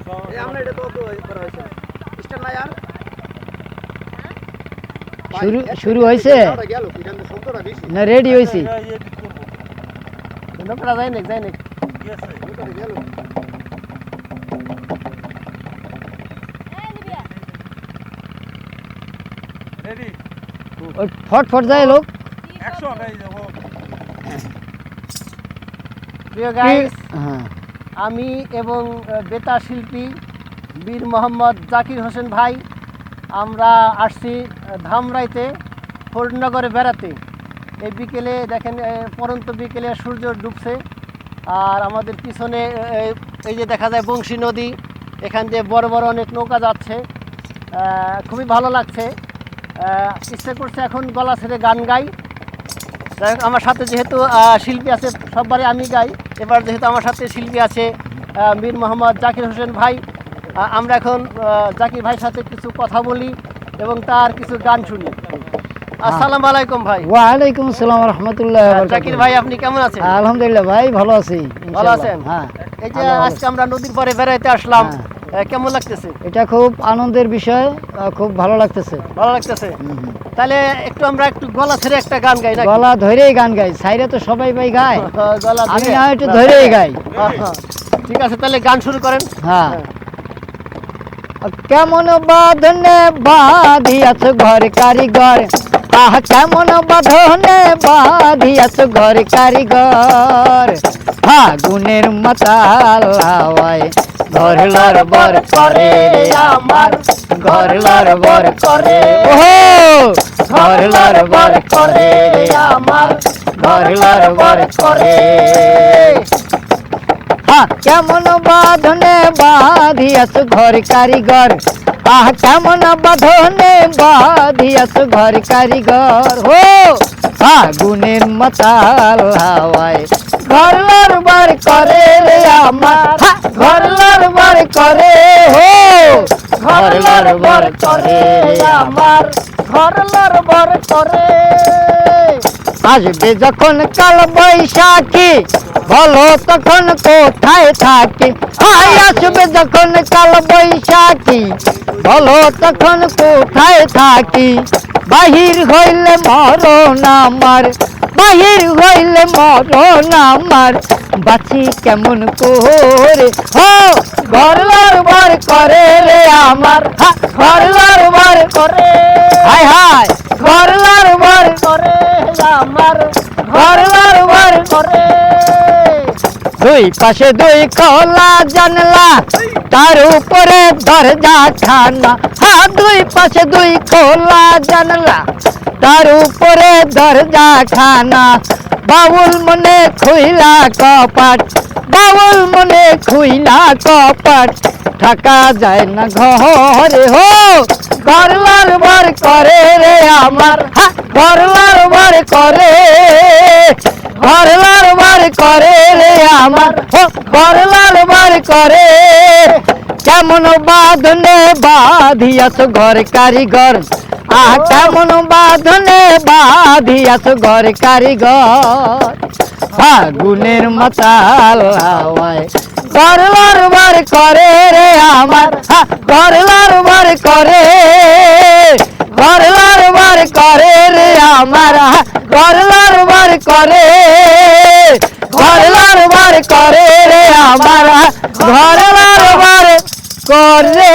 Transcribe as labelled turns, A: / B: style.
A: এই আমরা এটা তো করা হয়েছে স্টার না यार
B: শুরু হয়েছে না রেডি হয়েছে
A: নকরা যায় না
C: রেডি
B: ফট যায় লোক
C: অ্যাকশন এই দেখো
A: প্রিয় গাইস
B: হ্যাঁ
A: আমি এবং বেতার শিল্পী বীর মোহাম্মদ জাকির হোসেন ভাই আমরা আসছি ধামরাইতে ফরিদনগরে বেড়াতে। এই বিকেলে দেখেন পরন্ত বিকেলে সূর্য ডুবছে আর আমাদের পিছনে এই যে দেখা যায় বংশী নদী, এখান দিয়ে বড় বড় অনেক নৌকা যাচ্ছে, খুবই ভালো লাগছে। ইচ্ছে করছে এখন গলা ছেড়ে গান গাই। যাই হোক, আমার সাথে যেহেতু শিল্পী আছে সববারই আমি গাই, এবার যেহেতু আমার সাথে শিল্পী আছে বীর মোহাম্মদ জাকির হোসেন ভাই, আমরা এখন জাকির ভাইয়ের সাথে কিছু কথা বলি এবং তার কিছু গান শুনি। আসসালামু আলাইকুম ভাই।
B: ওয়ালাইকুম আসসালাম ওয়া রাহমাতুল্লাহি ওয়া বারাকাতুহু।
A: জাকির ভাই আপনি কেমন আছেন?
B: আলহামদুলিল্লাহ ভাই ভালো আছি।
A: ভালো আছেন?
B: হ্যাঁ।
A: এই যে আজকে আমরা নদীর পাড়ে বেড়াইতে আসলাম, কেমন লাগতেছে?
B: এটা খুব আনন্দের বিষয়, খুব ভালো লাগতেছে।
A: ভালো লাগতেছে। তাহলে একটু গলা ছেড়ে একটা গান গাই নাকি?
B: গলা ধরেই গান গাই, সাইরে তো সবাই ভাই গায়,
A: গলা
B: আমি
A: ধরে?
B: না একটু ধরেই গাই।
A: ঠিক আছে, তাহলে গান শুরু করেন।
B: হ্যাঁ। কেমন বাঁধনে বাঁধিয়াছ ঘর কারিগর, আহ কেমন বাঁধনে বাঁধিয়াছ ঘর কারিগর, ফাগুনের মাতাল হাওয়ায় ঘর লড়বর করে আমার, ঘর লড়বর করে, ওহো ঘর লড়বর করে আমার, ঘর লড়বর করে। কেমন বাঁধনে বাঁধিয়াছ ঘর কারিগর, আহ কেমন বাঁধনে বাঁধিয়াছ ঘর কারিগর, হো ফাগুনের মাতাল হাওয়ায় ঘর লড়বর করে আমার, ঘর লড়বর করে, হো ঘর লড়বর করে আমার, ঘর লড়বর করে। আসবে যখন কাল বৈশাখী বলো তখন কোথায় থাকি, আসবে যখন কাল বৈশাখী বলো তখন কোথায় থাকি, বাহির হইলে মরণ আমার, বাহির হইলে মরণ আমার, বাঁচি কেমন করে, হো ঘর লড়বর করে রে আমার, ঘর লড়বর করে, হায় হায় ঘর লড়বর করে আমার, ঘর লড়বর করে। দুই পাশে দুই খোলা জানলা, তার উপরে দরজা খানা, হ্যাঁ দুই পাশে দুই খোলা জানলা, তার উপরে দরজা খানা, বাউল মনে খুইলা কপাট, বাউল মনে খুইলা কপাট, থাকা যায় না ঘরে, হো ঘর লড়বর করে রে আমার, ঘর লড়বর করে, ঘর লড়বর করে রে আমার, ঘর লড়বর করে। কেমন বাঁধনে বাঁধিয়াছ ঘর কারিগর, আহ কেমন বাঁধনে বাঁধিয়াছ ঘর কারিগর, ফাগুনের মাতাল হাওয়ায় ঘর লড়বর করে রে আমার, ঘর লড়বর করে, ঘর লড়বর করে রে আমার, ঘর লড়বর করে, ঘর লড়বর করে রে আমার, ঘর লড়বর করে।